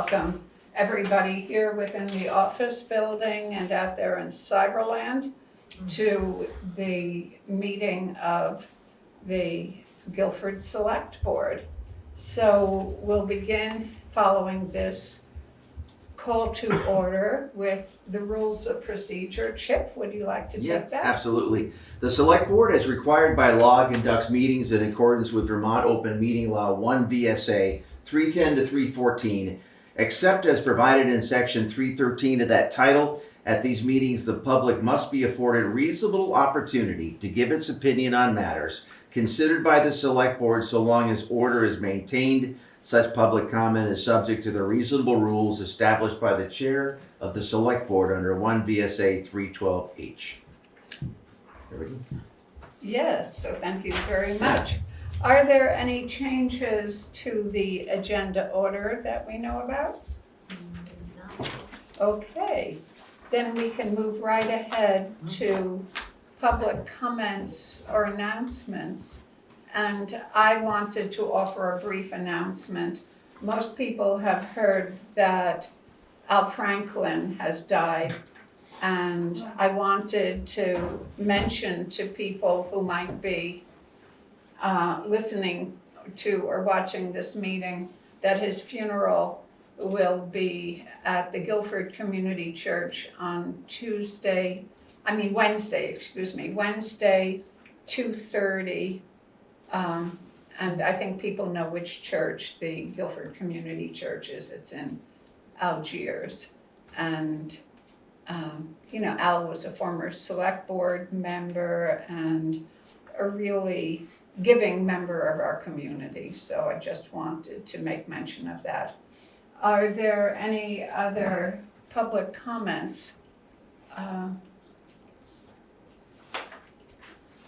Welcome everybody here within the office building and out there in Cyberland to the meeting of the Guilford Selectboard. So we'll begin following this call to order with the rules of procedure. Chip, would you like to take that? Absolutely. The Select Board, as required by law, conducts meetings in accordance with Vermont Open Meeting Law 1 V.S.A. 310 to 314, except as provided in Section 313 of that title. At these meetings, the public must be afforded reasonable opportunity to give its opinion on matters considered by the Select Board so long as order is maintained. Such public comment is subject to the reasonable rules established by the Chair of the Select Board under 1 V.S.A. 312H. There we go. Yes, so thank you very much. Are there any changes to the agenda order that we know about? No. Okay, then we can move right ahead to public comments or announcements. And I wanted to offer a brief announcement. Most people have heard that Al Franklin has died, and I wanted to mention to people who might be listening to or watching this meeting that his funeral will be at the Guilford Community Church on Wednesday, 2:30. And I think people know which church the Guilford Community Church is. It's in Algiers. And, Al was a former select board member and a really giving member of our community. So I just wanted to make mention of that. Are there any other public comments?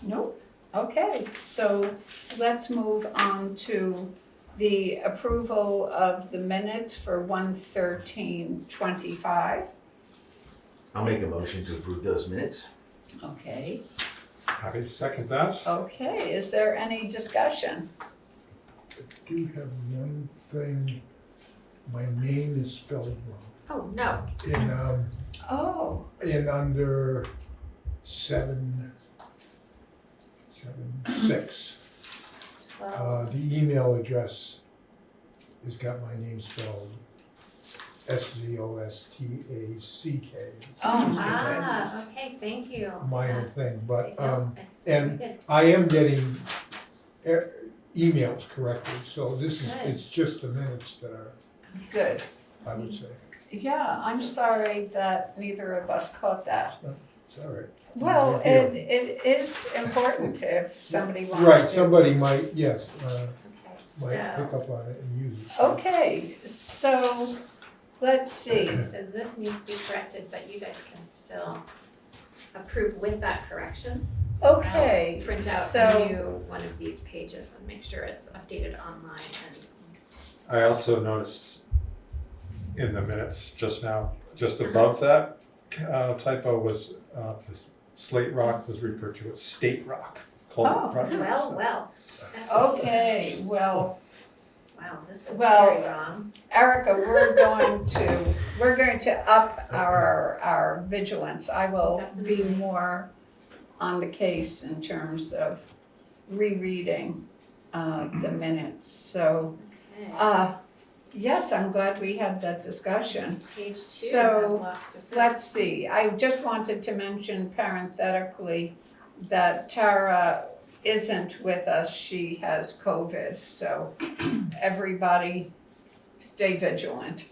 Nope. Okay, so let's move on to the approval of the minutes for 1/13/25. I'll make a motion to approve those minutes. Okay, Happy to second that. okay, is there any discussion? I do have one thing, my name is spelled wrong. Oh, no. Oh, In under 776, Well, the email address has got my name spelled SZOSTACK. oh my goodness. okay, thank you. Minor thing, but No, it's and- very good. I am getting emails correctly, so Good. it's just the minutes that are, Good. I would say. Yeah, I'm sorry that neither of us caught that. It's all right. Well, Big deal. it is important if somebody wants to. Right, somebody might, yes, might Okay, pick up on it and use it. Okay, so let's see. so this needs to be corrected, but you guys can still approve with that correction. Okay, I'll print out so. a new one of these pages and make sure it's updated online and. I also noticed in the minutes just now, just above that typo was this slate rock was referred to as state rock. Oh, Culvert project. Well. That's- Okay, well, Wow, this is Well, very wrong. Erica, we're going to up our vigilance. I will be more on the case in terms of rereading the minutes. So, Okay. yes, I'm glad we had that discussion. Page 2 so, has lost a. Let's see, I just wanted to mention parenthetically that Tara isn't with us, she has COVID, so everybody stay vigilant.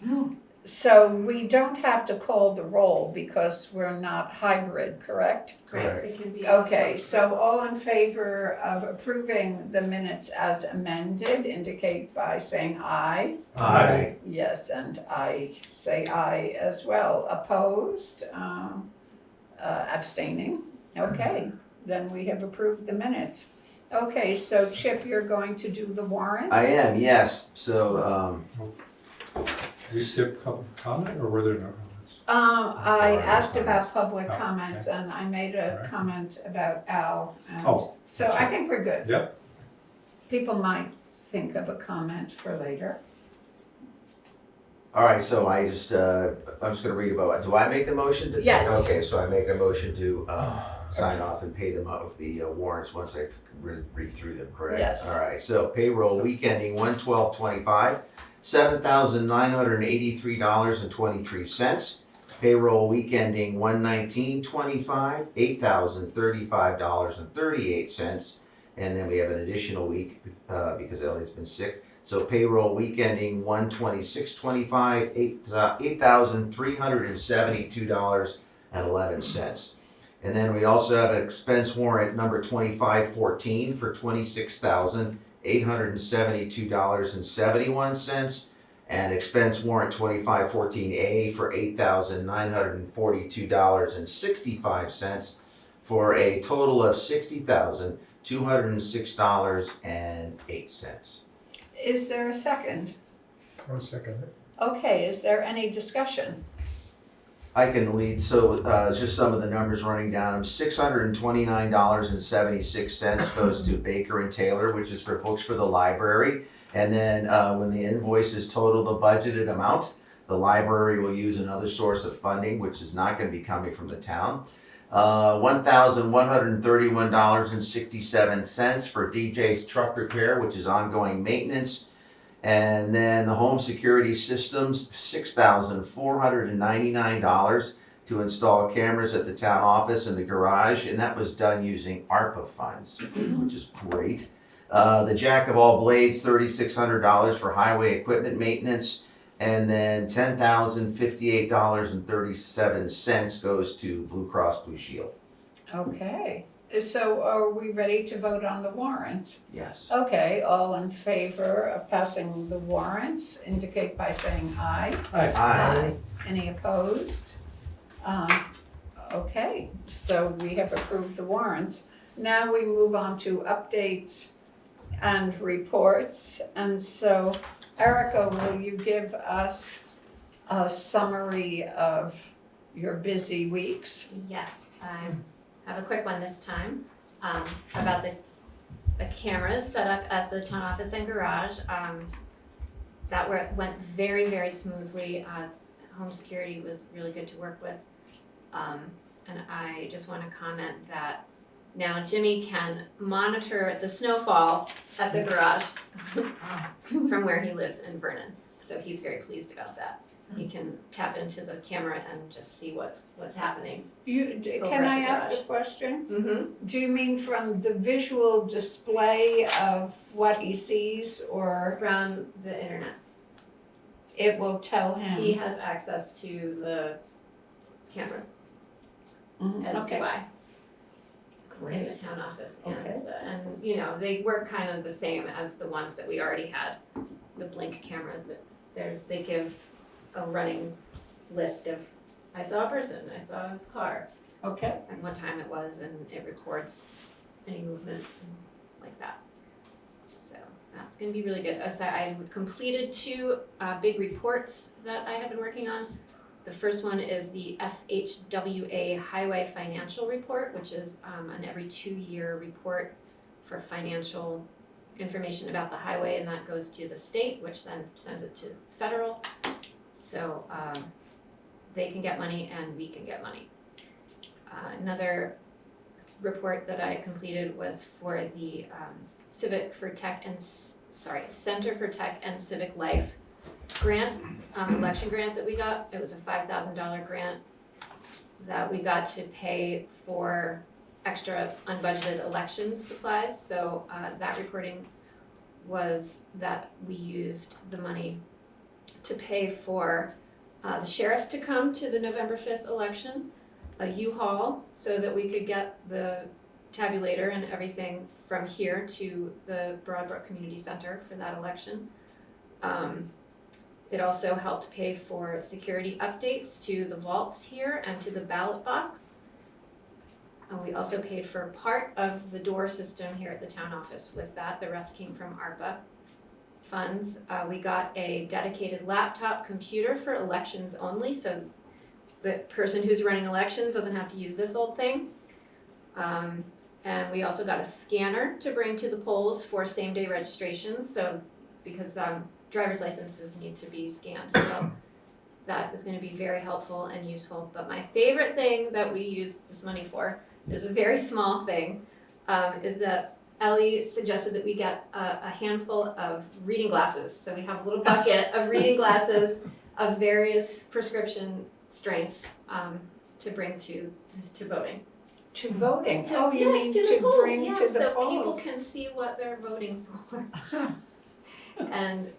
So we don't have to call the roll because we're not hybrid, correct? Right, it can be. Okay, so all in favor of approving the minutes as amended indicate by saying aye. Aye. Yes, and I say aye as well. Opposed? Abstaining? Okay, then we have approved the minutes. Okay, so Chip, you're going to do the warrants? I am, yes. So, Did we skip public comment or were there no comments? I asked about public Oh, comments and I made a Alright. comment about Al. And Oh, so that's I right. think we're good. Yep. People might think of a comment for later. All right, so I'm just gonna read about it. Do I make the motion to? Yes. Okay, so I make a motion to sign off and pay them out the warrants once I read through them, correct? Yes. All right, so payroll week ending 1/12/25, $7,983.23. Payroll week ending 1/19/25, $8,035.38. And then we have an additional week because Ellie's been sick. So payroll week ending 1/26/25, $8,372.11. And then we also have an expense warrant number 2514 for $26,872.71. And expense warrant 2514A for $8,942.65 for a total of $60,206.08. Is there a second? I'll second it. Okay, is there any discussion? I can lead, so just some of the numbers running down. $629.76 goes to Baker and Taylor, which is for books for the library. And then when the invoices total the budgeted amount, the library will use another source of funding, which is not going to be coming from the town. $1,131.67 for DJ's truck repair, which is ongoing maintenance. And then the home security systems, $6,499 to install cameras at the town office and the garage, and that was done using ARPA funds, which is great. The Jack of all blades, $3,600 for highway equipment maintenance, and then $10,058.37 goes to Blue Cross Blue Shield. Okay, so are we ready to vote on the warrants? Yes. Okay, all in favor of passing the warrants indicate by saying aye. Aye. Any opposed? Okay, so we have approved the warrants. Now we move on to updates and reports. And so Erica, will you give us a summary of your busy weeks? Yes, I have a quick one this time, about the cameras set up at the town office and garage. That went very, very smoothly. Home security was really good to work with. And I just want to comment that now Jimmy can monitor the snowfall at the garage from where he lives in Vernon. So he's very pleased about that. He can tap into the camera and just see what's happening. Can I ask garage. a question? Mm-hmm. Do you mean from the visual display of what he sees, or From the internet. it will tell He him? has access to the cameras, Mhm, as okay. do I, in the Great, town office. Okay. And you know, they work kind of the same as the ones that we already had, the Blink cameras. They give a running list of, I saw a person, I saw a car, okay, and what time it was, and it records any movement and like that. So that's gonna be really good. So I completed two big reports that I have been working on. The first one is the FHWA Highway Financial Report, which is an every 2-year report for financial information about the highway, and that goes to the state, which then sends it to federal. So they can get money and we can get money. Another report that I completed was for the Center for Tech and Civic Life grant, election grant that we got. It was a $5,000 grant that we got to pay for extra unbudgeted election supplies. So that reporting was that we used the money to pay for the sheriff to come to the November 5th election, a U-Haul, so that we could get the tabulator and everything from here to the Broadbrook Community Center for that election. It also helped pay for security updates to the vaults here and to the ballot box. We also paid for part of the door system here at the town office with that. The rest came from ARPA funds. We got a dedicated laptop computer for elections only, so the person who's running elections doesn't have to use this old thing. And we also got a scanner to bring to the polls for same-day registrations. So because driver's licenses need to be scanned, so that is gonna be very helpful and useful. But my favorite thing that we use this money for is a very small thing, is that Ellie suggested that we get a handful of reading glasses. So we have a little bucket of reading glasses of various prescription strengths, to bring to voting. To voting, To- oh, you yes, mean to the to polls, bring yes, to the so people polls? can see what they're voting for. And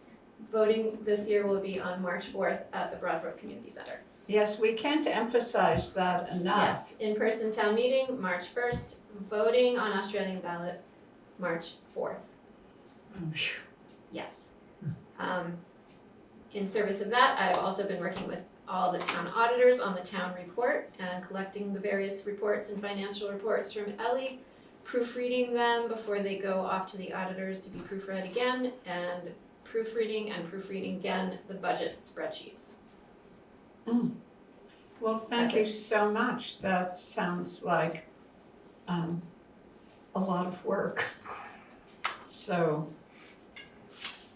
voting this year will be on March 4th at the Brattleboro Community Center. Yes, we can't emphasize that enough. Yes, in-person town meeting, March 1st, voting on Australian ballot, March 4th. Yes. In service of that, I've also been working with all the town auditors on the town report and collecting the various reports and financial reports from Ellie, proofreading them before they go off to the auditors to be proofread again, and proofreading again the budget spreadsheets. Well, thank you so much. That sounds like a lot of work. So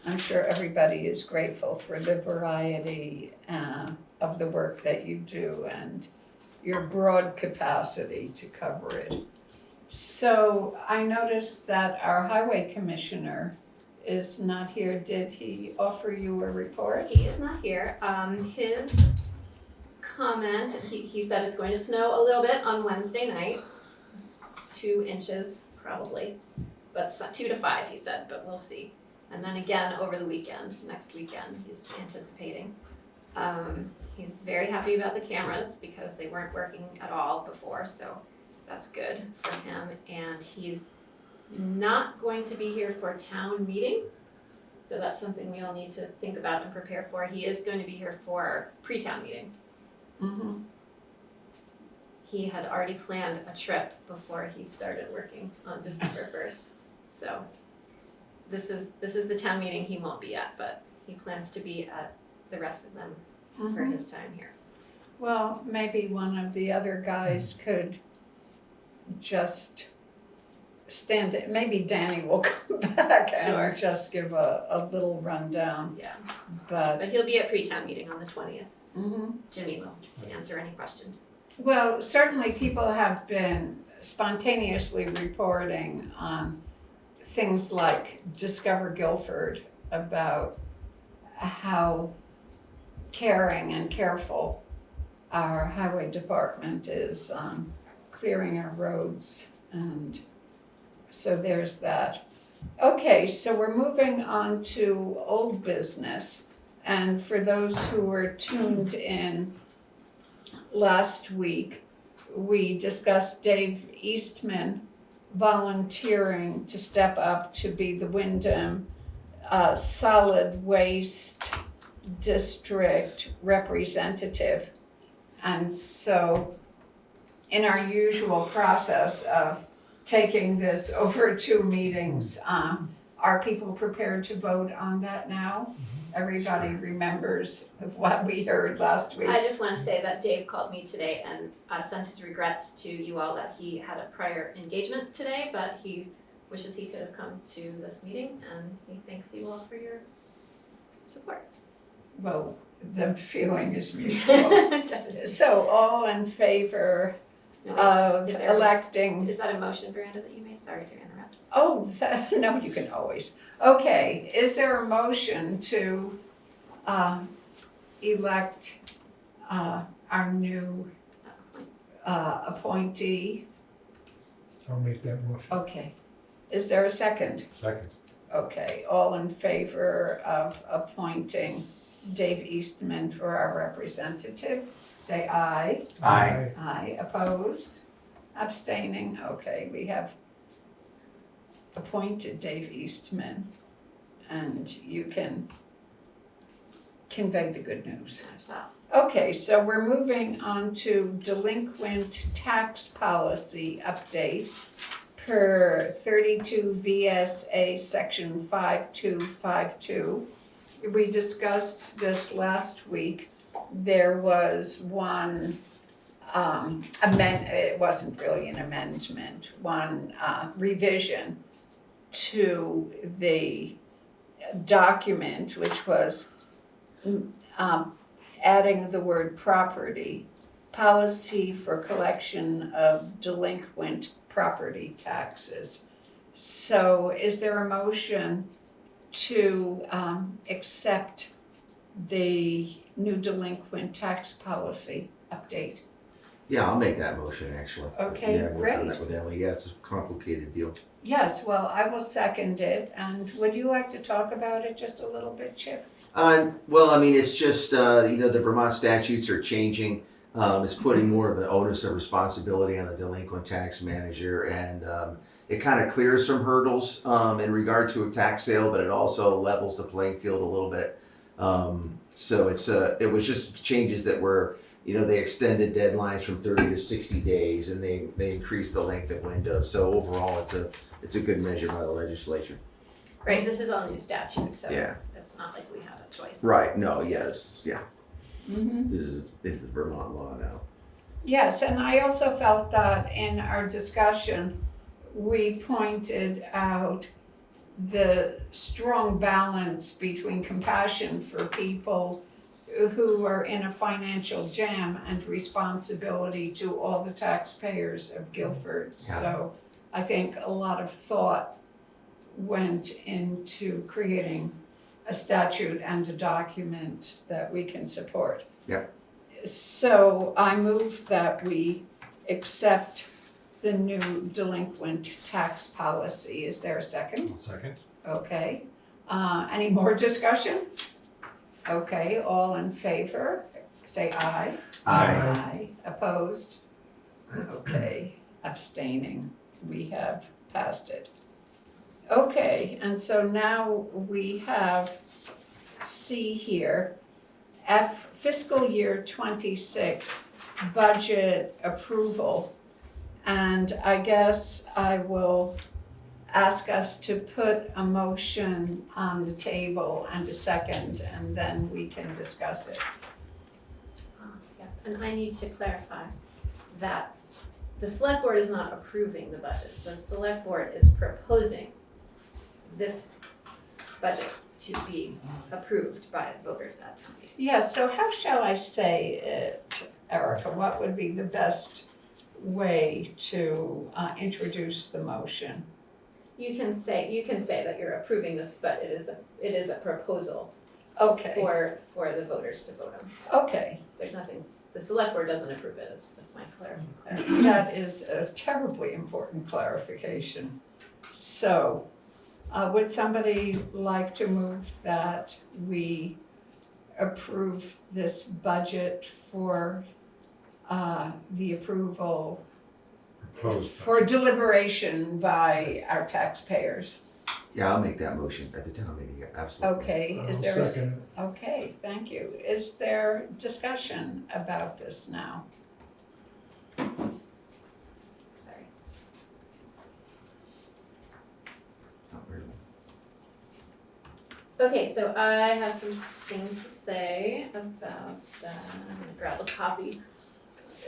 I'm sure everybody is grateful for the variety of the work that you do and your broad capacity to cover it. So I noticed that our highway commissioner is not here. Did he offer you a report? He is not here. His comment, he said it's going to snow a little bit on Wednesday night, 2 inches probably, but 2 to 5 he said, but we'll see. And then again over the weekend, next weekend, he's anticipating. He's very happy about the cameras because they weren't working at all before, so that's good for him. And he's not going to be here for town meeting, so that's something we all need to think about and prepare for. He is going to be here for pre-town meeting. Mm-hmm. He had already planned a trip before he started working on December 1st. So this is the town meeting he won't be at, but he plans to be at the rest of them for his time here. Well, maybe one of the other guys could just stand it. Maybe Danny will come back Sure. and just give a little rundown. Yeah, But but he'll be at pre-town meeting on the 20th. mhm. Jimmy will, to answer any questions. Well, certainly people have been spontaneously reporting on things like Discover Guilford about how caring and careful our highway department is on clearing our roads, and so there's that. Okay, so we're moving on to old business, and for those who were tuned in last week, we discussed Dave Eastman volunteering to step up to be the Wyndham Solid Waste District representative. And so in our usual process of taking this over 2 meetings, are people prepared to vote on that now? Everybody remembers of what we heard last week. I just want to say that Dave called me today and sent his regrets to you all that he had a prior engagement today, but he wishes he could have come to this meeting, and he thanks you all for your support. Well, the feeling is mutual. Definitely. So all in favor of Is there- electing, Is that a motion, Veranda, that you made? Sorry to interrupt. oh, no, you can always. Okay, is there a motion to elect our new appointee? So I'll make that motion. Okay, is there a second? Second. Okay, all in favor of appointing Dave Eastman for our representative, say aye. Aye. Aye, opposed, abstaining, okay, we have appointed Dave Eastman, and you can convey the good news. I shall. Okay, so we're moving on to delinquent tax policy update per 32 V.S.A. section 5252. We discussed this last week. There was one it wasn't really an amendment, one revision to the document, which was adding the word property, policy for collection of delinquent property taxes. So is there a motion to accept the new delinquent tax policy update? Yeah, I'll make that motion, actually. Okay, Yeah, I worked on great. that with Ellie. Yeah, it's a complicated deal. Yes, well, I will second it, and would you like to talk about it just a little bit, Chip? Well, I mean, it's just, the Vermont statutes are changing. It's putting more of an onus of responsibility on the delinquent tax manager, and it kind of clears some hurdles in regard to a tax sale, but it also levels the playing field a little bit. So it was just changes that were, they extended deadlines from 30 to 60 days, and they increased the length of windows. So overall, it's a good measure by the legislature. Right, this is all new statute, so Yeah. it's not like we had a choice. Right, no, yes, yeah. Mm-hmm. It's Vermont law now. Yes, and I also felt that in our discussion, we pointed out the strong balance between compassion for people who are in a financial jam and responsibility to all the taxpayers of Guilford. Yeah. So I think a lot of thought went into creating a statute and a document that we can support. Yep. So I move that we accept the new delinquent tax policy. Is there a second? One second. Okay. Any more discussion? Okay, all in favor, say aye. Aye. Opposed? Okay, abstaining. We have passed it. Okay, and so now we have C here, F fiscal year 26 budget approval. And I guess I will ask us to put a motion on the table and a second, and then we can discuss it. Yes, and I need to clarify that the select board is not approving the budget. The select board is proposing this budget to be approved by voters at town meeting. Yeah, so how shall I say it, Erica? What would be the best way to introduce the motion? You can say that you're approving this, but it is a proposal Okay, for the voters to vote on. okay. There's nothing, the select board doesn't approve it, is my clarification. That is a terribly important clarification. So, would somebody like to move that we approve this budget for the approval Proposed. for deliberation by our taxpayers? Yeah, I'll make that motion at the town meeting, yeah, absolutely. Okay, is I'll there a? second it. Okay, thank you. Is there discussion about this now? Sorry. Not really. Okay, so I have some things to say about that. I'm gonna grab a copy of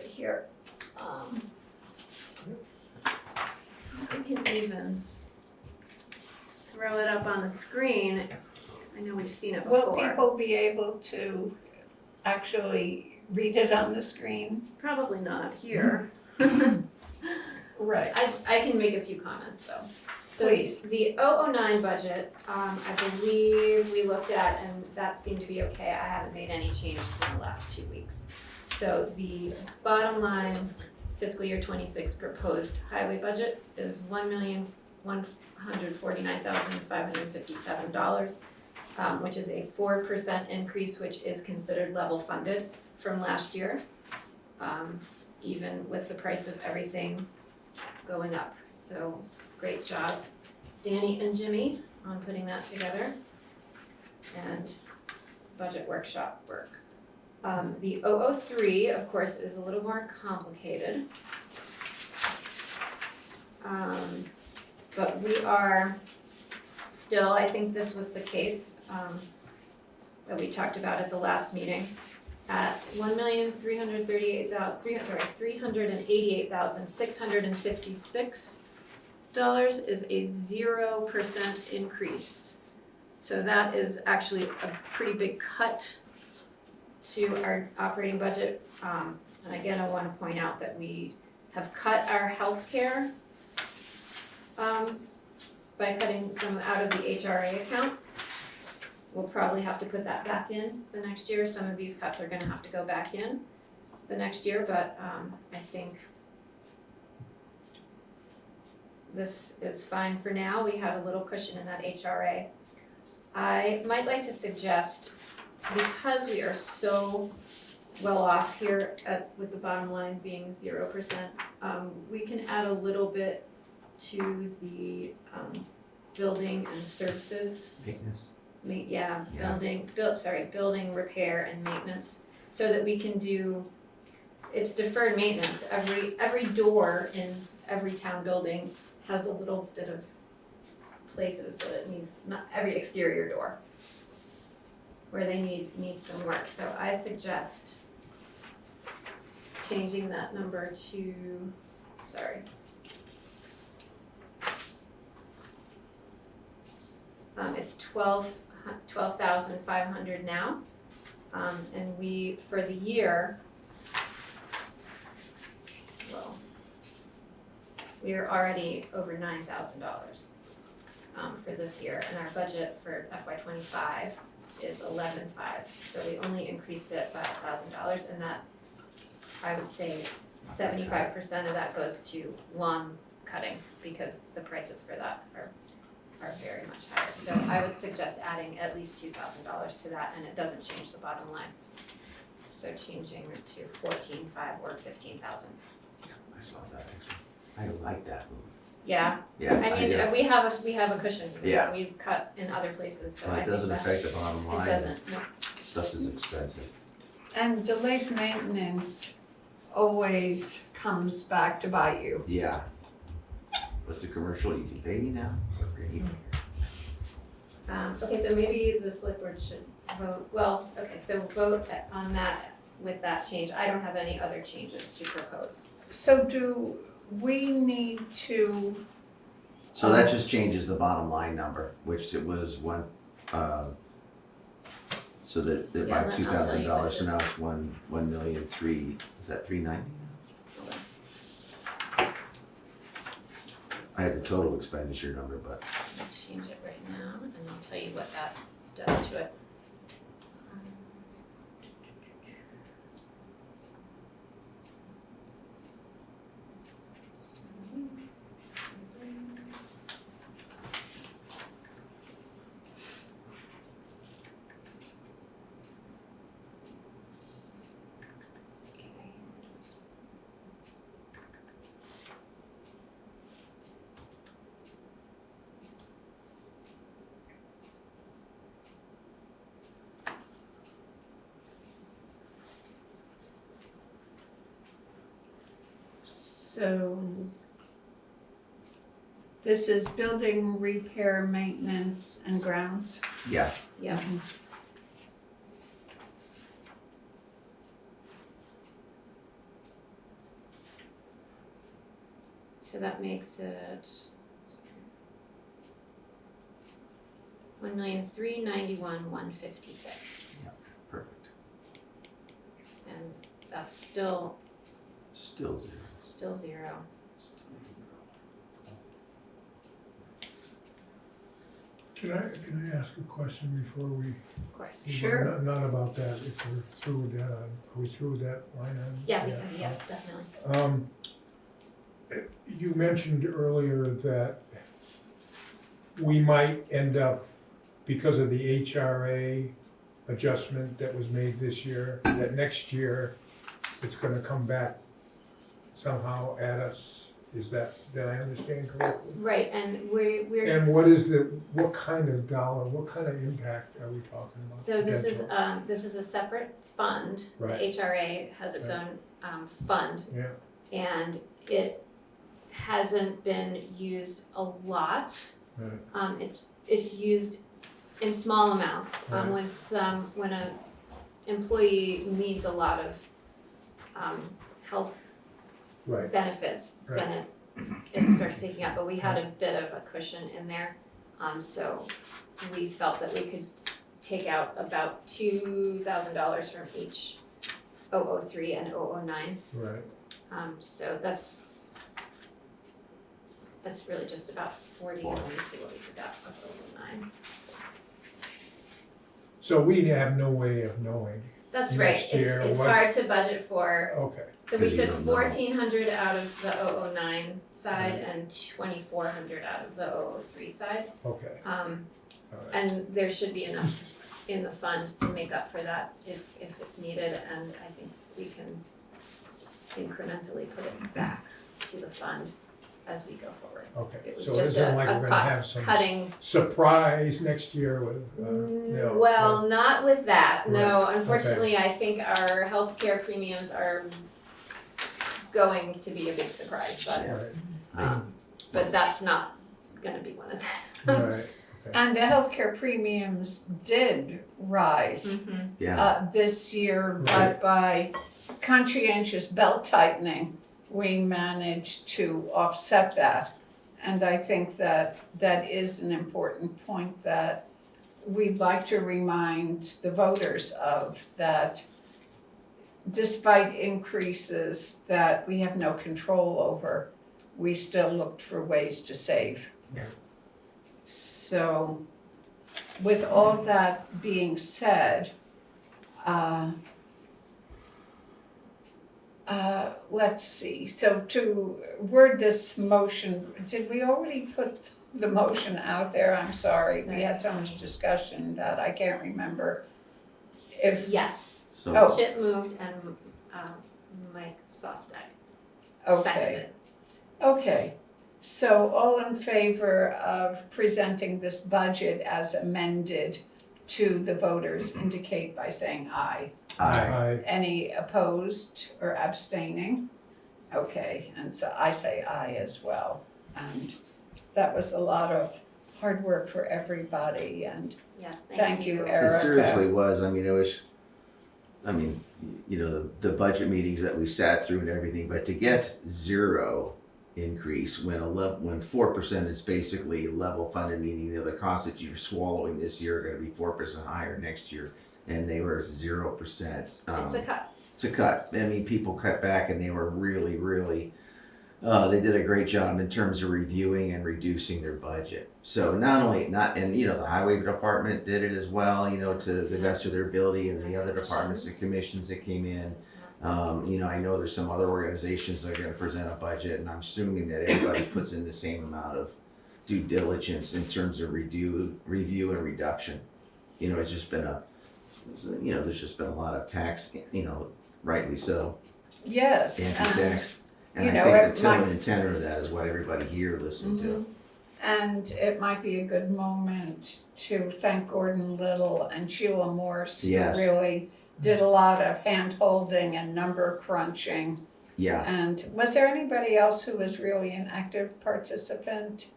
it here. I can even throw it up on the screen. I know we've seen it Will before. people be able to actually read it on the screen? Probably not here. Right. I can make a few comments though. So Please. the 009 budget, I believe we looked at and that seemed to be okay. I haven't made any changes in the last 2 weeks. So the bottom line fiscal year 26 proposed highway budget is $1,149,557, which is a 4% increase, which is considered level funded from last year, even with the price of everything going up. So great job, Danny and Jimmy, on putting that together, and budget workshop work. The 003, of course, is a little more complicated. But we are still, I think this was the case, that we talked about at the last meeting, at $388,656 is a 0% increase So that is actually a pretty big cut to our operating budget. And again, I wanna point out that we have cut our healthcare by cutting some out of the HRA account. We'll probably have to put that back in the next year. Some of these cuts are gonna have to go back in the next year, but I think this is fine for now. We had a little cushion in that HRA. I might like to suggest, because we are so well off here with the bottom line being 0%, we can add a little bit to the building and services. Maintenance. Yeah, Yeah. building repair and maintenance, so that we can do, it's deferred maintenance. Every door in every town building has a little bit of places that it needs, not every exterior door, where they need some work. So I suggest changing that number to, sorry. It's 12,500 now, and we, for the year, well, we are already over $9,000 for this year, and our budget for FY25 is 11,500. So we only increased it by $1,000, and that, I would say, 75% of that goes to lawn cutting, because the prices for that are very much higher. So I would suggest adding at least $2,000 to that, and it doesn't change the bottom line. So changing it to 14,500 or 15,000. Yeah, I saw that actually. I like that move. Yeah, Yeah. I mean, do. we have a cushion. Yeah. We've cut in other places, so I And it think doesn't that affect the bottom it line. doesn't, no. Stuff is expensive. And delayed maintenance always comes back to bite you. Yeah. What's the commercial? You can pay me now. Great. Okay, so maybe the select board should vote, well, okay, so vote on that with that change. I don't have any other changes to propose. So do we need to, So that just changes the bottom line number, which it was one, so that Yeah, by I'll tell you $2,000, so what it now it's 1,003,000, is that 390? Hold on. I had the total expenditure number, but I'll change it right now, and I'll tell you what that does to it. so this is building, repair, maintenance, and grounds? yeah, Yeah, so that makes it 1,391,156, perfect. and that's still Still zero. zero. Still zero. Can I ask a question before we? Of course. Sure. Not about that, if we're through with that, are we through with that line item? Yeah, we can, yeah, definitely. You mentioned earlier that we might end up, because of the HRA adjustment that was made this year, that next year it's gonna come back somehow at us. Is that, did I understand correctly? Right, and we're, And what kind of dollar, what kind of impact are we talking about? so this is a separate fund. The Right. HRA has its own fund, Yeah, and it hasn't been used a lot. right, It's used in small amounts, Right. when a employee needs a lot of health right, benefits, then it starts taking up, but we had a bit of a cushion in there. So we felt that we could take out about $2,000 from each 003 and 009. Right. So that's really just about 40, let me see what we took out of 009. So we have no way of knowing. That's right, Next year, it's what- hard to budget for. Okay, So we Because you took don't know. 1,400 out of the 009 side and 2,400 out of the 003 side. okay, Um, all right. and there should be enough in the fund to make up for that if it's needed, and I think we can incrementally put it back to the fund as we go forward. Okay, It was so it just isn't like a we're gonna have cost some cutting. surprise next year with, no. Well, not with that, no, Right, unfortunately, I think our healthcare premiums are going to be a big surprise, Right, but that's not gonna be one of them. right, okay, And the healthcare premiums did rise Yeah, this year, Right. but by conscientious belt tightening, we managed to offset that. And I think that that is an important point that we'd like to remind the voters of, that despite increases that we have no control over, we still looked for ways to save. Yeah. So, with all that being said, let's see, so to word this motion, did we already put the motion out there? I'm sorry, we had so much discussion that I can't remember if, Yes, so, Oh. Chip moved and, Mike Sostek okay. seconded. Okay, so all in favor of presenting this budget as amended to the voters indicate by saying aye. I, Any opposed or abstaining? Okay, and so I say aye as well. And that was a lot of hard work for everybody, and Yes, thank you, it Erica. seriously was, I mean, it was, I mean, you know, the budget meetings that we sat through and everything, but to get 0 increase when 4% is basically level funded, meaning the costs that you're swallowing this year are gonna be 4% higher next year, and they were 0%. It's a cut. It's a cut. I mean, people cut back and they were really, they did a great job in terms of reviewing and reducing their budget. So and you know, the highway department did it as well, you know, to the best of their ability, and the other departments and commissions that came in. You know, I know there's some other organizations that are gonna present a budget, and I'm assuming that everybody puts in the same amount of due diligence in terms of review and reduction. You know, it's just been there's just been a lot of tax, you know, rightly so, yes, anti-tax. And you I know, think it the tone might- and tenor of that is what everybody here listened to. and it might be a good moment to thank Gordon Little and Sheila Morse, who Yes. really did a lot of hand-holding and number crunching. Yeah, And was there anybody else who was really an active participant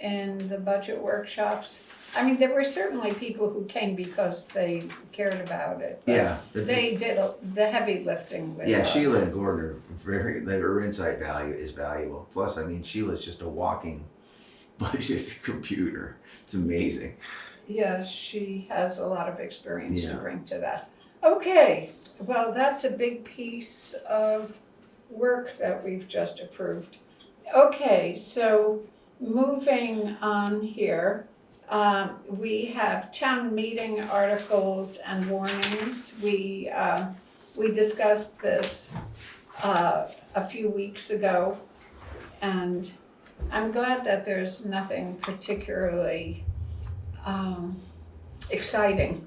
in the budget workshops? I mean, there were certainly people who came because they cared about it. But yeah. they did the heavy lifting with Yeah, us. Sheila and Gordon are their insight value is valuable. Plus, I mean, Sheila's just a walking budget computer. It's amazing. Yes, she has a lot of experience to Yeah. bring to that. Okay, well, that's a big piece of work that we've just approved. Okay, so moving on here, we have town meeting articles and warnings. We discussed this a few weeks ago, and I'm glad that there's nothing particularly exciting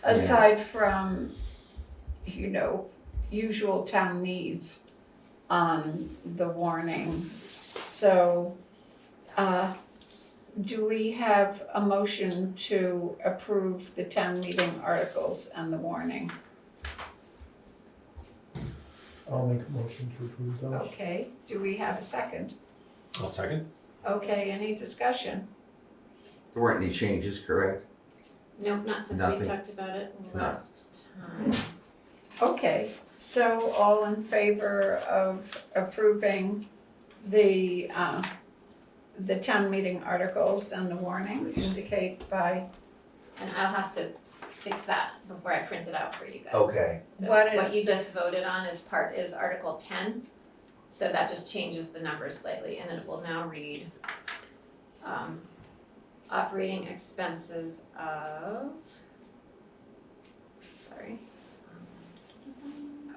aside from, you know, usual town needs on the warning. So, do we have a motion to approve the town meeting articles and the warning? I'll make a motion to approve those. Okay, do we have a second? I'll second. Okay, any discussion? There weren't any changes, correct? Nope, not since Nothing. we talked about it No. last time. Okay, so all in favor of approving the the town meeting articles and the warning Please. indicate by, And I'll have to fix that before I print it out for you guys. Okay, So What is what you the- just voted on is Article 10. So that just changes the numbers slightly, and it will now read, operating expenses of, sorry.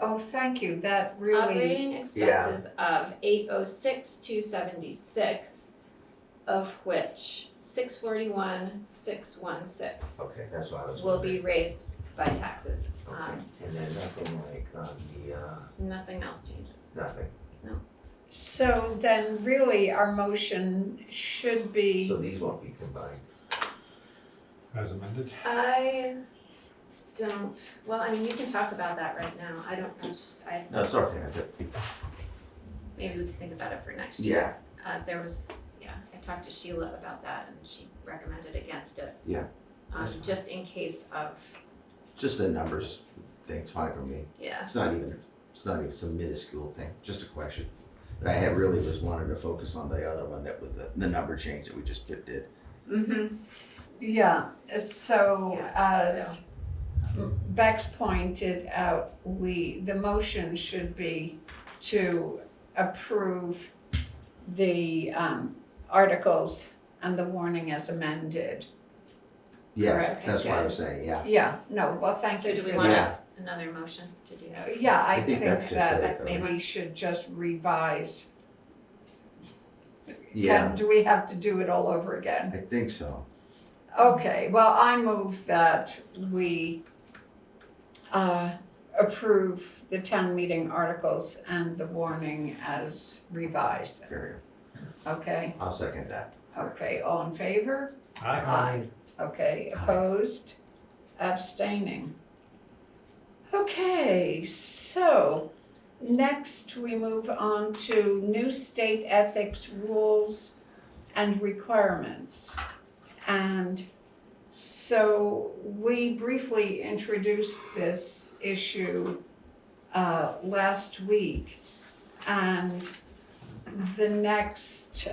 oh, thank you, that really, Operating expenses of 806,276, of which 641,616 okay, that's what I was will wondering. be raised by taxes. Okay, and then nothing like on the, Nothing else changes. nothing. so then really our motion should be. So these won't be combined. As amended. I don't, well, I mean, you can talk about that right now. I don't know, No, it's okay, maybe we can think about it for next year. yeah, There was, I talked to Sheila about that and she recommended against it. Yeah, that's fine. Just in case of, just a numbers thing's fine for me. yeah. It's not even some minuscule thing, just a question. I had really was wanting to focus on the other one that with the number change that we just did. Mm-hmm. Yeah, so Yeah, as Bex pointed out, the motion should be to approve the articles and the warning as amended. Yes, Correct. that's what I was saying, yeah. Yeah, no, well, thank So you do for we want Yeah. another motion to do that? Yeah, I I think think that's just that That's made. we should just revise. Yeah, Do we have to do it all over again? I think so. Okay, well, I move that we approve the town meeting articles and the warning as revised, Very good. okay? I'll second that. Okay, all in favor? Aye. Okay, opposed? Abstaining? Okay, so next we move on to new state ethics rules and requirements. And so we briefly introduced this issue last week. And the next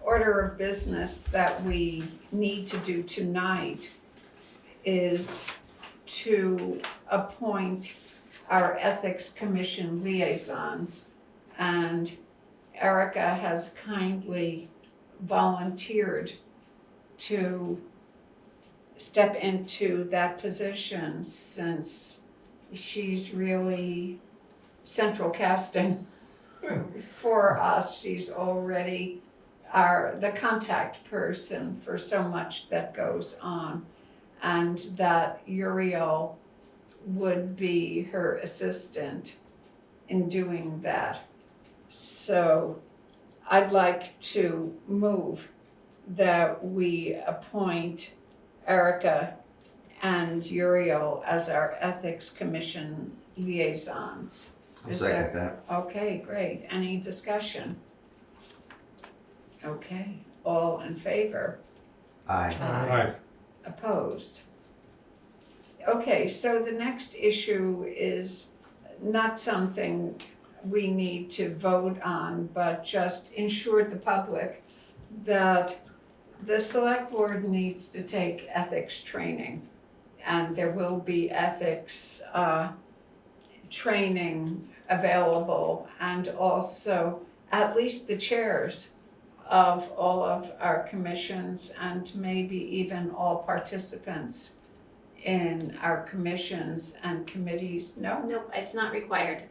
order of business that we need to do tonight is to appoint our Ethics Commission liaisons. And Erica has kindly volunteered to step into that position since she's really central casting for us. She's already the contact person for so much that goes on, and that Uriel would be her assistant in doing that. So I'd like to move that we appoint Erica and Uriel as our Ethics Commission liaisons. I'll Is second that. Okay, great. Any discussion? Okay, all in favor? Aye. Aye. Opposed? Okay, so the next issue is not something we need to vote on, but just ensure the public that the select board needs to take ethics training. And there will be ethics training available, and also at least the chairs of all of our commissions, and maybe even all participants in our commissions and committees. No? Nope, it's not required.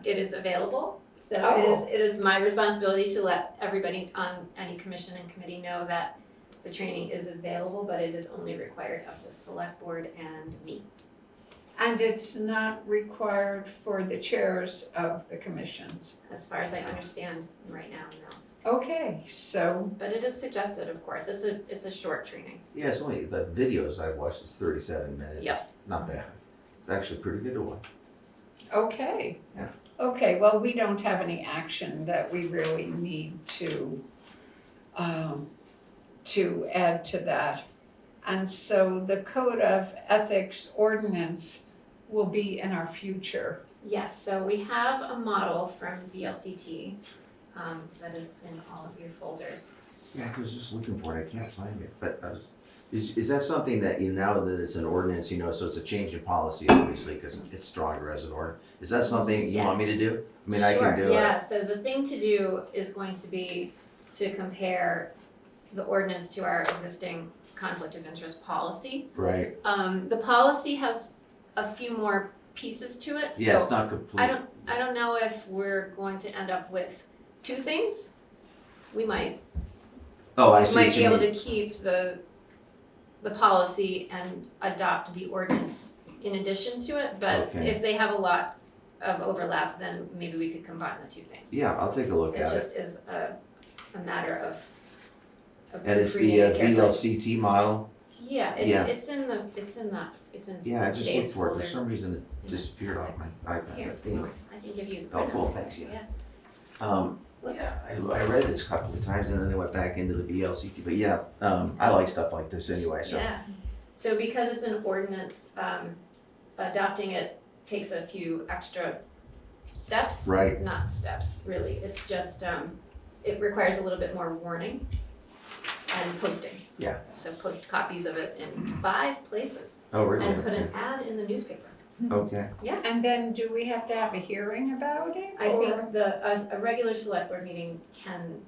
It is available, so Oh. it is my responsibility to let everybody on any commission and committee know that the training is available, but it is only required of the select board and me. And it's not required for the chairs of the commissions. As far as I understand right now, no. Okay, so, But it is suggested, of course. It's a short training. Yeah, it's only, the videos I watched is 37 minutes. Yep. Not bad. It's actually pretty good to watch. okay. Yeah. Okay, well, we don't have any action that we really need to add to that. And so the Code of Ethics ordinance will be in our future. Yes, so we have a model from VLCT. that is in all of your folders. Yeah, I was just looking for it, I can't find it, but is that something that, now that it's an ordinance, so it's a change in policy, obviously, because it's stronger as an ordinance. Is that something you want me to do? I mean, I can do Sure, it. yeah, so the thing to do is going to be to compare the ordinance to our existing conflict of interest policy. Right, The policy has a few more pieces to it, yeah, it's so not complete. I don't know if we're going to end up with two things. We might. Oh, I We see might what be you able mean. to keep the policy and adopt the ordinance in addition to it, but Okay. if they have a lot of overlap, then maybe we could combine the two things. Yeah, I'll take a look It at it. just is a matter of And it's the reading it carefully. VLCT model? Yeah, Yeah. it's in Yeah, I just looked today's for it, folder. for some reason it in disappeared off appendix. my iPad, Here, but anyway. I can give you the Oh, printout. cool, thanks, yeah. Yeah, I read this a couple of times and then I went back into the VLCT, but yeah, I like stuff like this anyway, so. Yeah, so because it's an ordinance, adopting it takes a few extra steps. Right. Not steps, really, it's just, it requires a little bit more warning and posting. Yeah. So post copies of it in 5 places Oh, really? and put an ad in the newspaper. Okay, And then do we have to have a hearing about it? I or- think a regular select board meeting can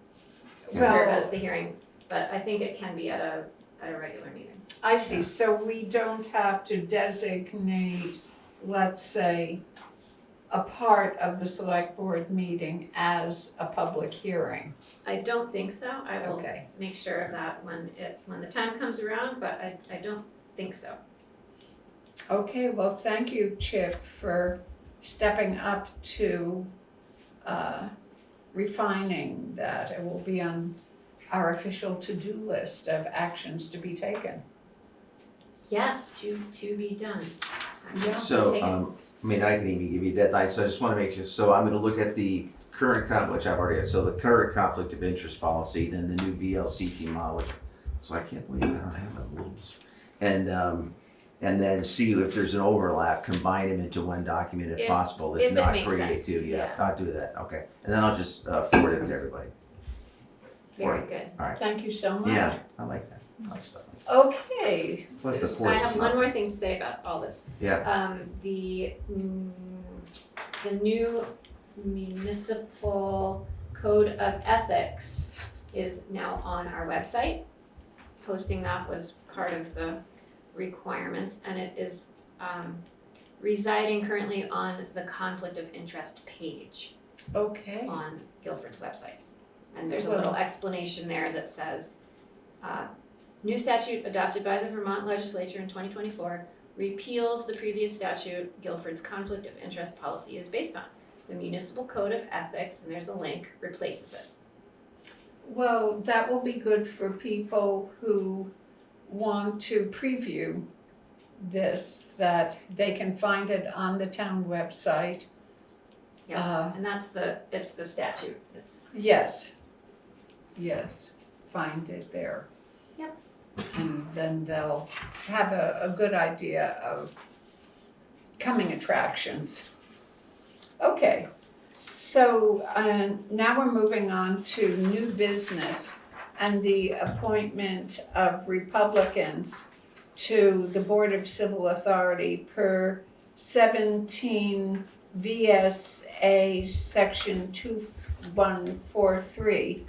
Well- serve as the hearing, but I think it can be at a regular meeting. I see, so we don't have to designate, let's say, a part of the select board meeting as a public hearing. I don't think so, I will Okay, make sure of that when the time comes around, but I don't think so. okay, well, thank you, Chip, for stepping up to refining that. It will be on our official to-do list of actions to be taken. Yes, to be done. Yeah. so, Take it. I can even give you a deadline, so I just wanna make sure, so I'm gonna look at the current which I've already, so the current conflict of interest policy, then the new VLCT model, so I can't believe I don't have a little, and then see if there's an overlap, combine them into one document if If- possible, if if it not, makes create sense, two, yeah, yeah. I'll do that, okay, and then I'll just forward it to everybody. Very good. Thank you so much. Yeah, I like that, I like stuff. Okay, Plus the I fourth. have one more thing to say about all this. Yeah, The new municipal code of ethics is now on our website. Posting that was part of the requirements, and it is residing currently on the conflict of interest page okay. on Guilford's website. And there's a little explanation there that says, new statute adopted by the Vermont legislature in 2024 repeals the previous statute Guilford's conflict of interest policy is based on. The municipal code of ethics, and there's a link, replaces it. Well, that will be good for people who want to preview this, that they can find it on the town website. And it's the statute, Yes, find it there. Yep. And then they'll have a good idea of coming attractions. Okay, so now we're moving on to new business and the appointment of Republicans to the Board of Civil Authority per 17 V.S.A. Section 2143.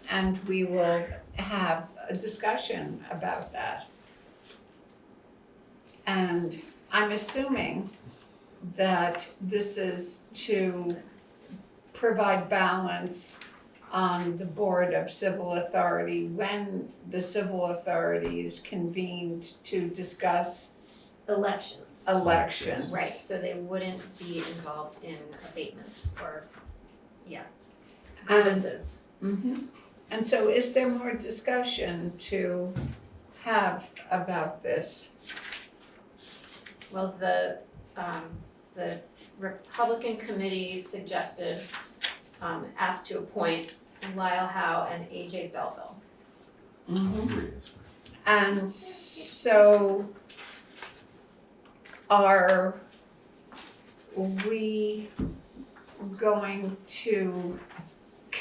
And we will have a discussion about that. And I'm assuming that this is to provide balance on the Board of Civil Authority when the civil authority is convened to discuss elections. elections. Right, so they wouldn't be involved in abatements or, grievances. Mhm. And so is there more discussion to have about this? Well, the Republican committee suggested, asked to appoint Lyle Howe and A.J. Belleville. And so are we going to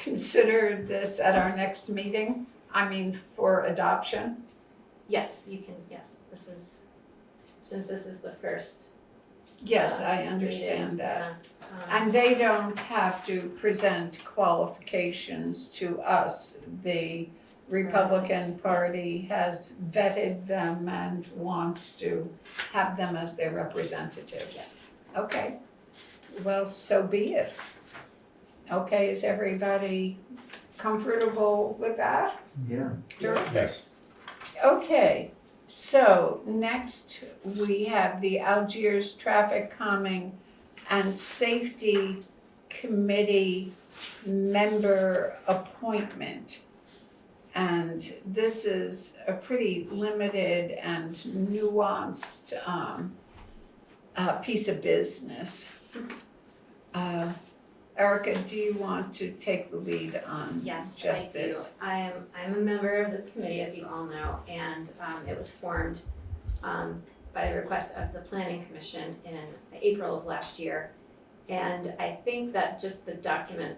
consider this at our next meeting? I mean, for adoption? Yes, you can, yes, since this is the first. Yes, I meeting, understand that. yeah, And they don't have to present qualifications to us. The Republican Party has vetted them and wants to have them as their representatives. Yes. Okay, well, so be it. Okay, is everybody comfortable with that? Yeah. Terrific. Yes. Okay, so next we have the Algiers Traffic Calming and Safety Committee member appointment. And this is a pretty limited and nuanced piece of business. Erica, do you want to take the lead on Yes, just I do. this? I'm a member of this committee, as you all know, and it was formed by the request of the Planning Commission in April of last year. And I think that just the document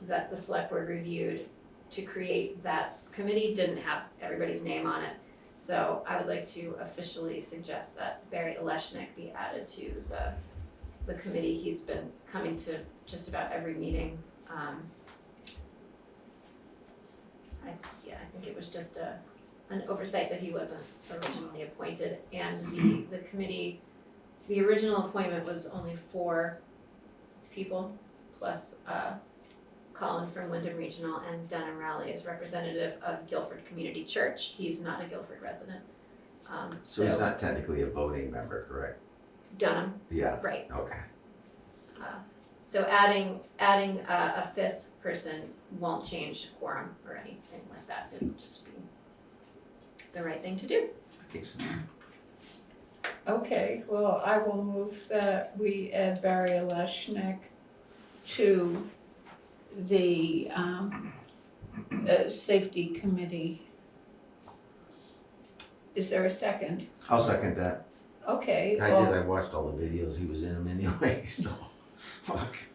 that the select board reviewed to create that committee didn't have everybody's name on it. So I would like to officially suggest that Barry Oleshnik be added to the committee. He's been coming to just about every meeting. I think it was just an oversight that he wasn't originally appointed. And the committee, the original appointment was only 4 people, plus Colin from Wyndham Regional and Dunham Raleigh is representative of Guilford Community Church. He's not a Guilford resident. So he's not technically a voting member, correct? Dunham, Yeah. right. Okay. So adding a 5th person won't change quorum or anything like that. It would just be the right thing to do. I think so. Okay, well, I will move that we add Barry Oleshnik to the safety committee. Is there a second? I'll second that. Okay, I well, did, I watched all the videos, he was in them anyway, so. Okay.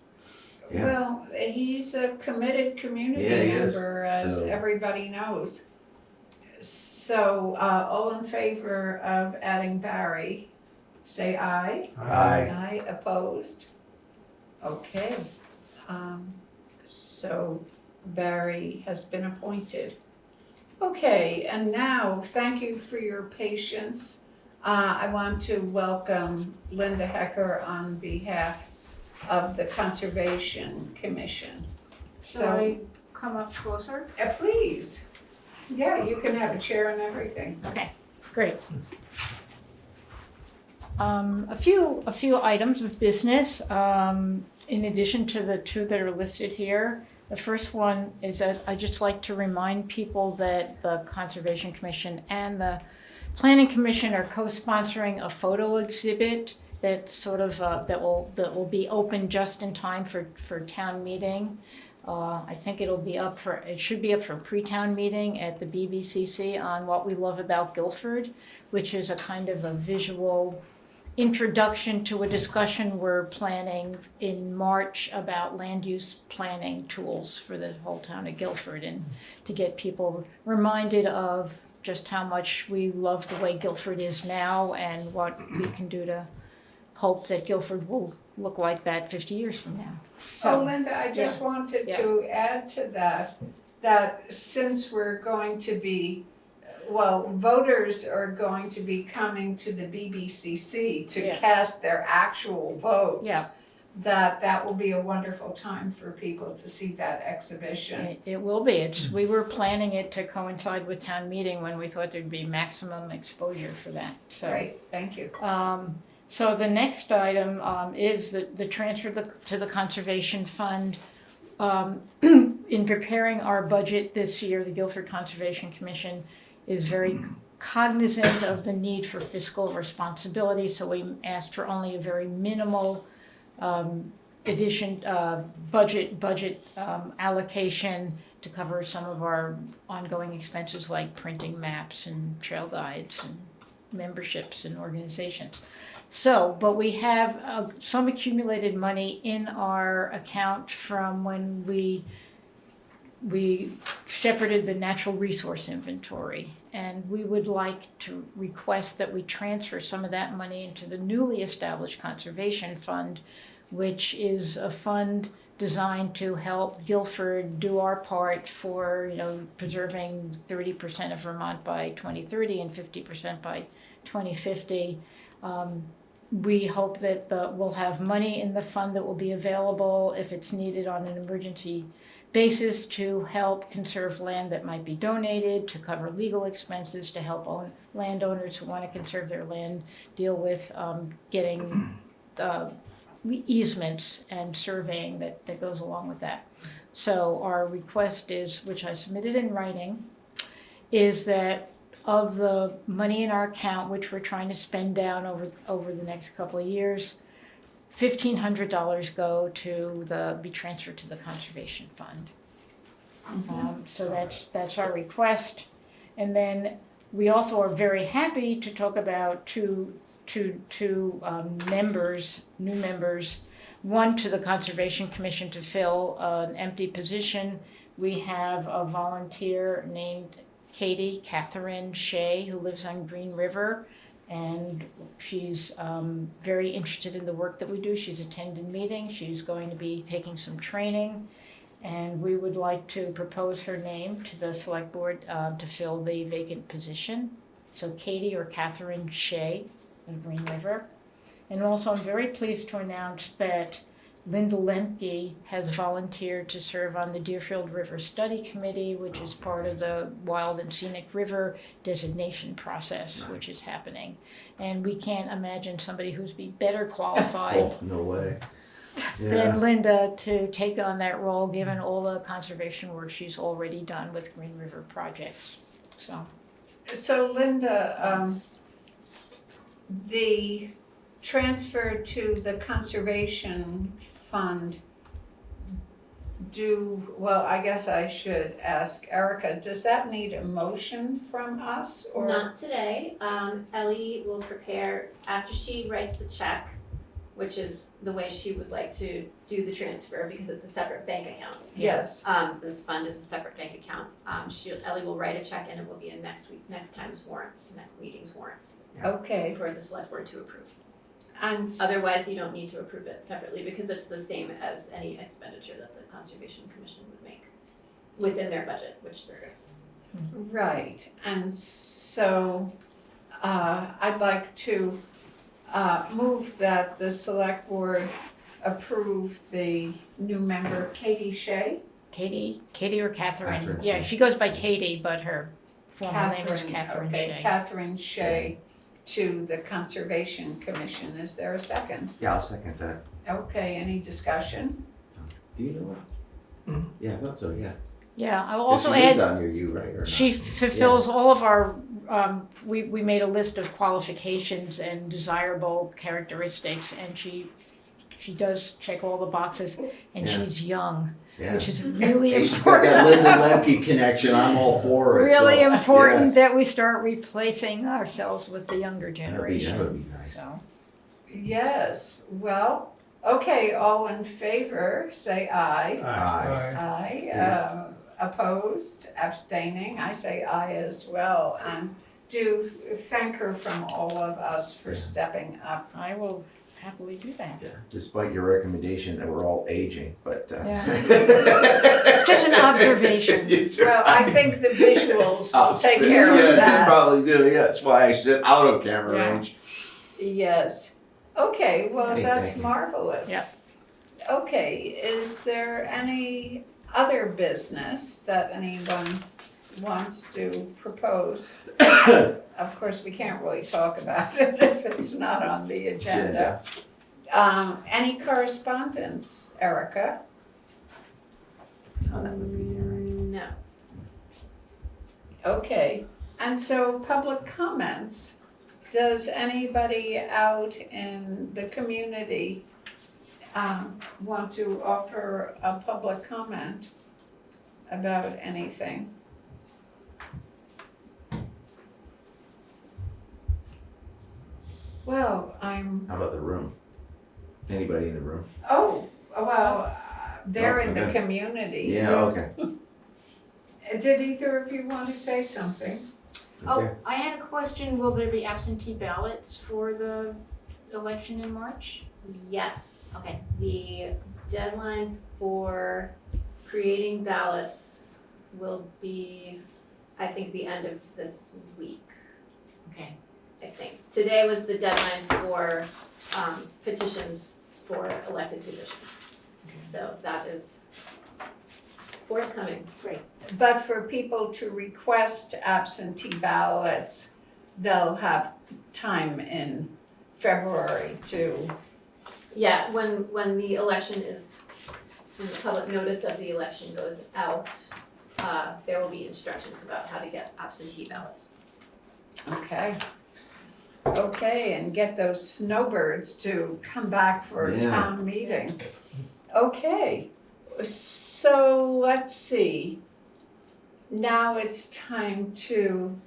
Yeah. well, he's a committed community Yeah, he is. member, as So- everybody knows. So, all in favor of adding Barry, say aye. Aye. Aye, opposed? Okay, so Barry has been appointed. Okay, and now, thank you for your patience. I want to welcome Linda Hecker on behalf of the Conservation Commission. Shall So, I come up closer? please, yeah, you can have a chair and everything. Okay, great. A few items of business, in addition to the 2 that are listed here. The first one is that I'd just like to remind people that the Conservation Commission and the Planning Commission are co-sponsoring a photo exhibit that's sort of, that will be open just in time for town meeting. I think it should be up for pre-town meeting at the BBCC on what we love about Guilford, which is a kind of a visual introduction to a discussion we're planning in March about land use planning tools for the whole town of Guilford, and to get people reminded of just how much we love the way Guilford is now and what we can do to hope that Guilford will look like that 50 years from now. Oh, Linda, I just wanted to add to that since we're going to be, well, voters are going to be coming to the BBCC to Yeah. cast their actual votes. Yeah. That will be a wonderful time for people to see that exhibition. It will be. We were planning it to coincide with town meeting when we thought there'd be maximum exposure for that, so. Great, thank you. So the next item is the transfer to the Conservation Fund. In preparing our budget this year, the Guilford Conservation Commission is very cognizant of the need for fiscal responsibility, so we asked for only a very minimal budget allocation to cover some of our ongoing expenses like printing maps and trail guides and memberships and organizations. So, but we have some accumulated money in our account from when we shepherded the natural resource inventory. And we would like to request that we transfer some of that money into the newly established conservation fund, which is a fund designed to help Guilford do our part for, preserving 30% of Vermont by 2030 and 50% by 2050. We hope that we'll have money in the fund that will be available if it's needed on an emergency basis to help conserve land that might be donated, to cover legal expenses, to help landowners who want to conserve their land deal with getting easements and surveying that goes along with that. So our request is, which I submitted in writing, is that of the money in our account, which we're trying to spend down over the next couple of years, $1,500 be transferred to the conservation fund. So that's our request. And then we also are very happy to talk about two new members, one to the Conservation Commission to fill an empty position. We have a volunteer named Catherine Shea, who lives on Green River, and she's very interested in the work that we do. She's attended meetings. She's going to be taking some training, and we would like to propose her name to the select board to fill the vacant position. So Katie or Catherine Shea of Green River. And also I'm very pleased to announce that Linda Lemke has volunteered to serve on the Deerfield River Study Committee, which is part of the Wild and Scenic River designation process, which is happening. And we can't imagine somebody who's be better qualified Oh, no way. than Linda to take on that role, given all the conservation work she's already done with Green River projects. So Linda, the transfer to the conservation fund, I guess I should ask Erica, does that need a motion from us or? Not today. Ellie will prepare, after she writes the check, which is the way she would like to do the transfer because it's a separate bank account. Yes. This fund is a separate bank account. Ellie will write a check and it will be in next meeting's warrants Okay, for the select board to approve. and Otherwise, you don't need to approve it separately because it's the same as any expenditure that the Conservation Commission would make within their budget, which this is. right, and so I'd like to move that the select board approve the new member Katie Shea. Katie or Catherine? Catherine Yeah, Shea. she goes by Katie, but her formal name is Catherine Okay, Shea. Catherine Shea to the Conservation Commission. Is there a second? Yeah, I'll second that. Okay, any discussion? Do you know her? Yeah, I thought so, yeah. Yeah, I will 'Cause also she lives add, out near you, right, or not? she fulfills all of our, we made a list of qualifications and desirable characteristics, and she does check all the boxes, and Yeah. she's young, Yeah. which is really Hey, she's got that important. Linda Lemke connection, I'm all for it. Really so, important that we start replacing ourselves with the younger That generation. would be nice. So, Yes, well, okay, all in favor, say aye. Aye. Aye. Yes. Opposed, abstaining, I say aye as well. And do thank her from all of us for Yeah. stepping up. I will happily do that. Yeah, despite your recommendation that we're all aging, but. Yeah. It's just an observation. Well, I think the visuals will take care of Yeah, they that. probably do, yeah, that's why I said out of camera Yeah. range. Yes. Okay, well, Hey, that's thank you. marvelous. Yeah. Okay, is there any other business that anyone wants to propose? Of course, we can't really talk about it if it's not on the agenda. Any correspondence, Erica? Oh, that would be all right. No. Okay, and so public comments. Does anybody out in the community want to offer a public comment about anything? Well, How about the room? Anybody in the room? they're in the Okay. community. Yeah, okay. Did either of you want to say something? Okay. Oh, I had a question, will there be absentee ballots for the election in March? Yes. Okay. The deadline for creating ballots will be, I think, the end of this week, Okay. I think. Today was the deadline for petitions for elected positions. So that is forthcoming. But for people to request absentee ballots, they'll have time in February to, Yeah, when the election is, when the public notice of the election goes out, there will be instructions about how to get absentee ballots. okay. Okay, and get those snowbirds to come back for a Yeah. town meeting. Okay, so let's see. Now it's time to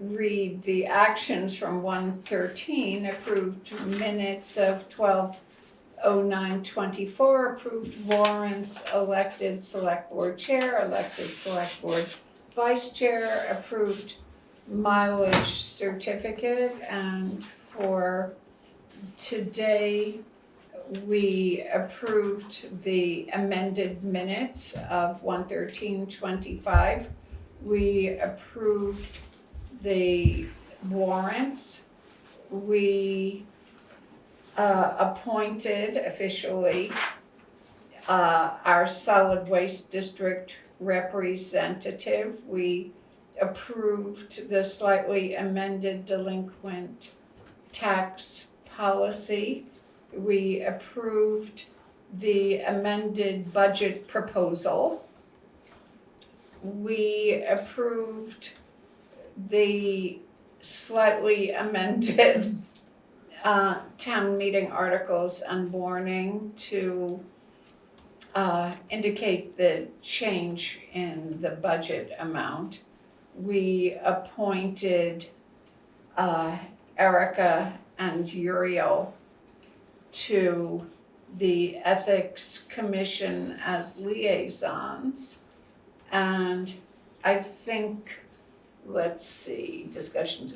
read the actions from 113, approved minutes of 12:09:24, approved warrants, elected select board chair, elected select board vice chair, approved mileage certificate, and for today, we approved the amended minutes of 113:25. We approved the warrants. We appointed officially our solid waste district representative. We approved the slightly amended delinquent tax policy. We approved the amended budget proposal. We approved the slightly amended town meeting articles and warning to indicate the change in the budget amount. We appointed Erica and Uriel to the Ethics Commission as liaisons. And I think, let's see, discussion.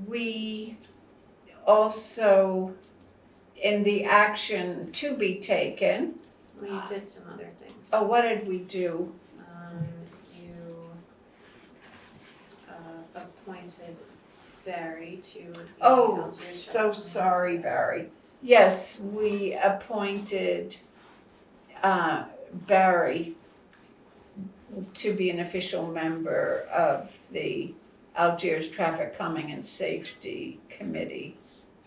We also, in the action to be taken, We did some other things. what did we do? You appointed Barry to the Oh, Algiers so Tribunal. sorry, Barry. Yes, we appointed Barry to be an official member of the Algiers Traffic Calming and Safety Committee.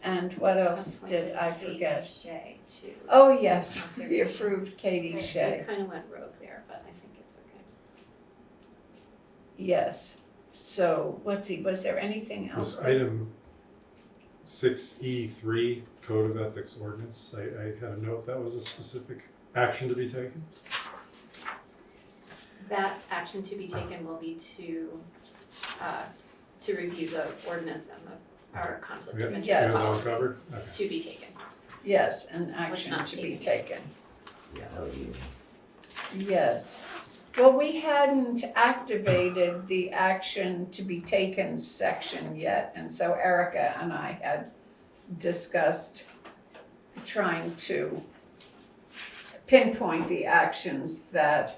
And what else did I Appointed forget? Katie Shea too. Oh, yes, we Conservation. approved Katie We Shea. kind of went rogue there, but I think it's okay. Yes. So, let's see, was there anything else? Was item 6E3 Code of Ethics Ordinance, I had a note that was a specific action to be taken. That action to be taken will be to review the ordinance and our conflict We of have interest Yes. that one policy covered? Okay. to be taken. Yes, an action not to be taken. taken. Yeah, that would be. Yes. Well, we hadn't activated the action to be taken section yet, and so Erica and I had discussed trying to pinpoint the actions that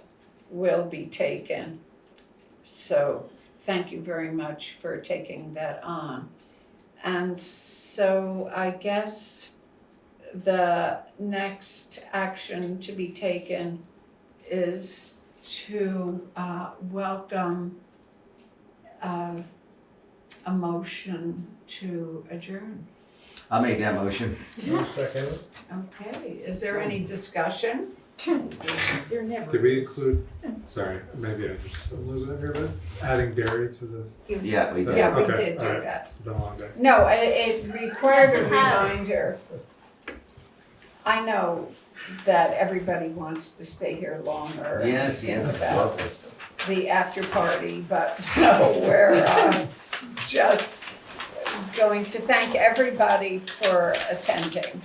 will be taken. So, thank you very much for taking that on. And so I guess the next action to be taken is to welcome a motion to adjourn. I'll make that motion. One second. Okay, is there any discussion? They're never. Did we include, sorry, maybe I just am losing it here, but adding Barry to the, Yeah, we did. Yeah, we Okay, did do alright. that. it's been a long day. No, it required a Yes, it has. reminder. I know that everybody wants to stay here longer. and Yes, think yes, about love this. the after party, but no, just going to thank everybody for attending.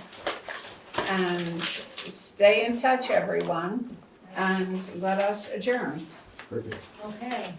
And stay in touch, everyone, and let us adjourn. Perfect. Okay.